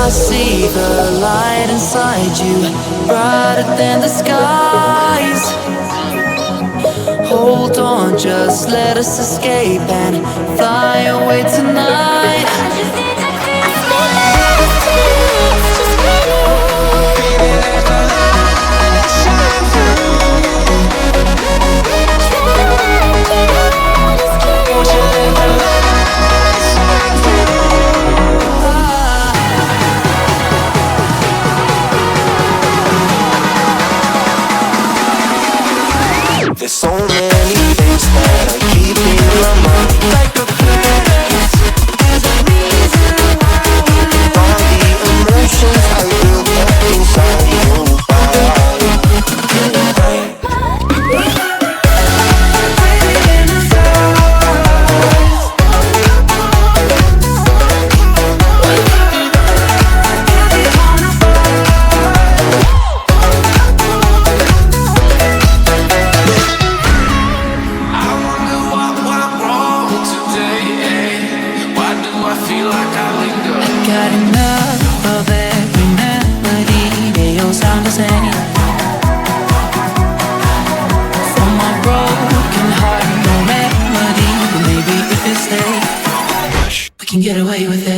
I see the light inside you, brighter than the skies. Hold on, just let us escape and fly away tonight. There's so many things that I keep in my mind, like a past. There's a reason why all the emotions I built up inside you. Got enough of every melody, they all sound the same. For my broken heart, no remedy, but maybe if it stays, we can get away with it.